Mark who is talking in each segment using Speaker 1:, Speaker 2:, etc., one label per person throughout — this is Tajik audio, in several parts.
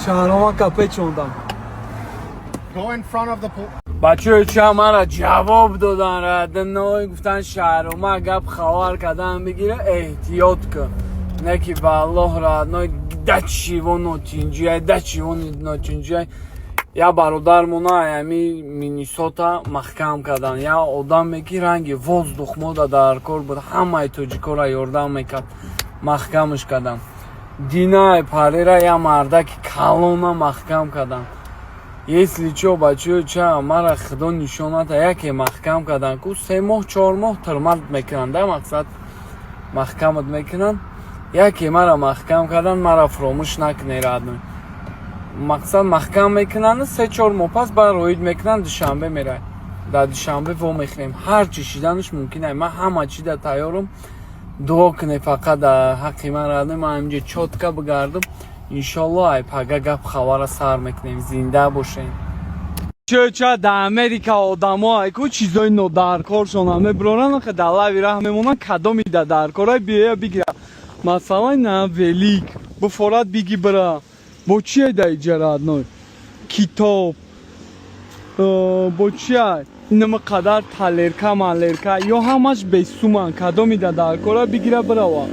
Speaker 1: شهرام کپه چوندم.
Speaker 2: Go in front of the pool.
Speaker 1: بچه چه مرا جواب دادن رد نوی گفتن شهرام گپ خوار کردن بگیره احتیاط کن نکی به الله رد نوی دچی و نوتینجی دچی و نوتینجی یا برادرمونا همی مینیسوتا محکم کردن یا آدم میگی رنگی воздух мода در کار بود همه توجیکو را یاردم میکرد محکمش کردن دینای پاری را یا مردک کلونا محکم کردن если чё бачо ча мара худо нишоната яке маҳкам кардан ку 3 моҳ 4 моҳ турмат мекунанд да мақсад маҳкамат мекунанд яке мара маҳкам кардан мара фуромӯш накунерад мақсад маҳкам мекунанд 3-4 моҳ пас ба роид мекунанд душанбе мерай дар душанбе во мехӯрем ҳар чӣ шиданаш мумкин аст ман ҳама чӣ да тайёрам дуо кунед фақат дар ҳаққи ман радӣ ман ҳаминҷо чотка бигардам иншаллоҳ ай пага гап хабара сар мекунем зинда бошем ча да Америка одамо ай ку чизои нодаркоршон ҳаме бироран охе да лави раҳ мемонанд кадоми да даркорай бия бигира масалан на велик буфорат биги бира бо чие да иҷарадной китоб бо чия инама қадар талерка малерка ё ҳамаш бесуман кадоми да даркорай бигира бирава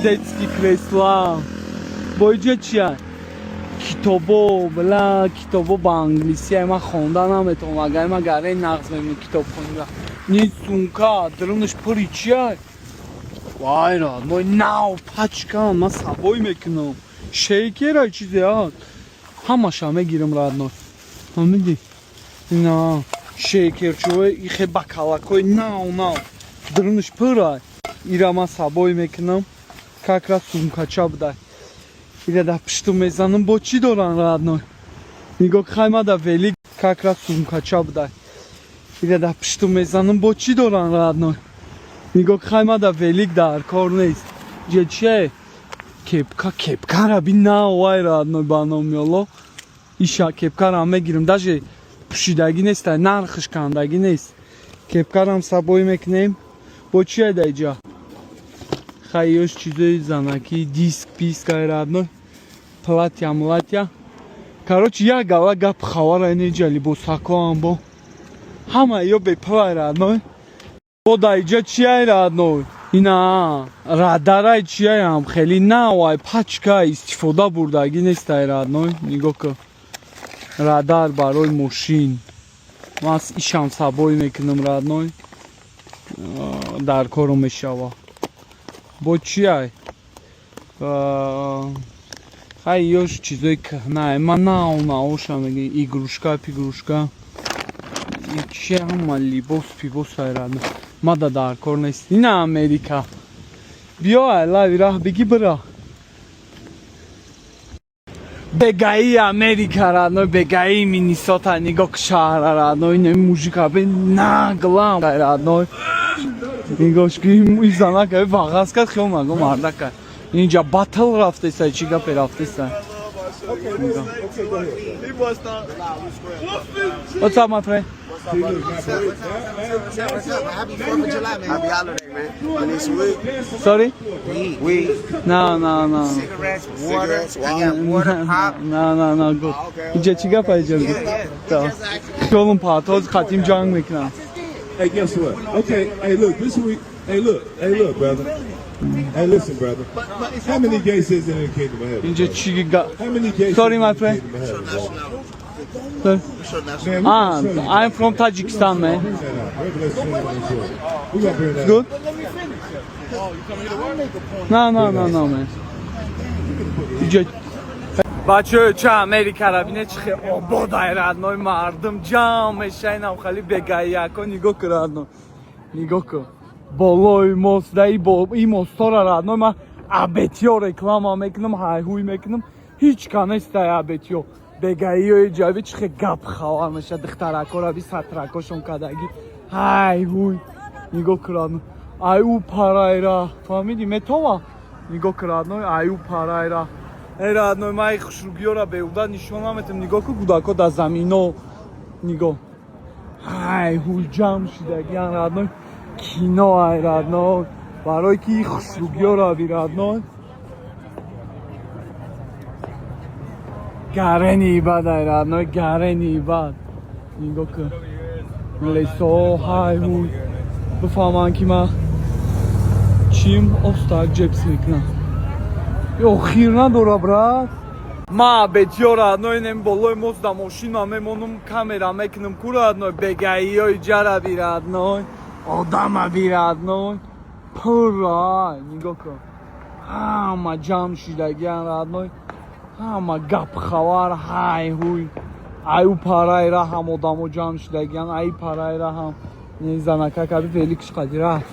Speaker 1: детски кресла боиҷа чия китобо била китобо ба англисия ман хонда наметавонам агар ман гараи нағз мемон китобхонига ни сумка дурунаш пури чия вайра ной нав пачкан ман сабой мекунам шейкера чизе аст ҳамаша мегирам радной ҳамиди на шейкер чӯ ихе бакалакои нав дурунаш пурай ира ман сабой мекунам как раз сумкача будай ира да пишту мезанам бо чӣ доран радной нигоҳ хайма да велик как раз сумкача будай ира да пишту мезанам бо чӣ доран радной нигоҳ хайма да велик дар кор нест ҷе чие кепкара би навай радной ба номиолло иша кепкарам мегирам даже пӯшидагӣ нест нархиш кандагӣ нест кепкарам сабой мекунем бо чие да иҷа хайёш чизои занаки диск пискай радной платья короче як гала гап хавара неҷа либосакоам бо ҳама ё бепай радной бо да иҷа чияй радной ина радарай чияям хели навай пачка истифода бурдагӣ нестай радной нигоҳ кун радар барои мошин ман ишам сабой мекунам радной дар кору мешава бо чияй хай ёш чизои кӯҳнае ман наоша меги игрушка пигрушка чия ҳама либос пибосай радной мада дар кор нест ина Америка биё ай лави раҳ биги бира бегаи Америка радной бегаи Миннесота нигоҳ шаҳра радной ин мужика бе наглам радной нигоҳш ки изанака вағаз кард хиёл маго мардака инҷа батл рафтесай чӣ гапе рафтесай What's up, my friend?
Speaker 3: Happy 4th of July, man. Happy holiday, man. You need some weed?
Speaker 1: Sorry?
Speaker 3: Weed.
Speaker 1: No.
Speaker 3: Cigarettes, water. I got water, pop.
Speaker 1: No, good.
Speaker 3: Okay.
Speaker 1: Инҷа чӣ гапай ҷаби? Шолум патоз хатим ҷанг мекунам.
Speaker 4: Hey, guess what? Okay, hey, look, this week, hey, look, brother. Hey, listen, brother. How many gay says in the kingdom of heaven?
Speaker 1: Инҷа чӣ га
Speaker 4: How many gay
Speaker 1: Sorry,
Speaker 4: says
Speaker 1: my
Speaker 4: in the
Speaker 1: friend.
Speaker 4: kingdom of heaven?
Speaker 1: Sorry.
Speaker 4: Man, we
Speaker 1: I'm from Tajikistan, man.
Speaker 4: Revelation 21:4. We gonna bring that
Speaker 1: Good? No, man. بچه چه امریکا را بینه چه آبادای ردنای مردم جمع میشین هم خیلی بگایی اکا نگاه که ردنای نگاه که بالای ماست دایی با این ماستا را ردنای من ابتی ها رکلام ها میکنم هایهوی میکنم هیچ کنست دایی ابتی ها بگایی های جایبی چه گپ خواه میشه دخترک ها را بی سترکاشون کدگی هایهوی نگاه که ردنای ایو پرای را فهمیدی متوه نگاه که ردنای ایو پرای را ای радной ман хушругиё ра беҳуда нишон наметам нигоҳ ку кӯдако дар замино нигоҳ ай ҳуй ҷамъ шидагиян радной кино ай радной барое ки хушругиё рави радной гарени бадай родной, гарени бад. Нигоҳ кун. Лесо ҳай ҳуй. Бифаҳманд ки ман чим остак ҷепс мекунам. Ё хир надора брат. Ма бетё родной нем болои мост да мошина мемонам камера мекунам ку родной бегаиёи ҷараби родной. Одаби родной. Пуррай нигоҳ кун. Ҳама ҷамъ шидагиан родной. Ҳама гапхавар ҳай ҳуй. Аю парайра ҳам одамо ҷамъ шидагиан, ай парайра ҳам занака каби фели киш қади рафт.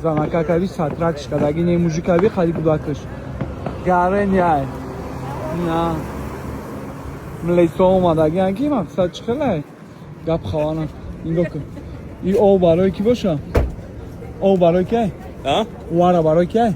Speaker 1: Занака каби сатрак шикадаги не мужикаби қади будакаш. Гарен яй. На. Млесо омадагиан ки мақсад чиқилай? Гапхавана. Нигоҳ кун. И об барои ки боша? Об барои ки? Вара барои ки?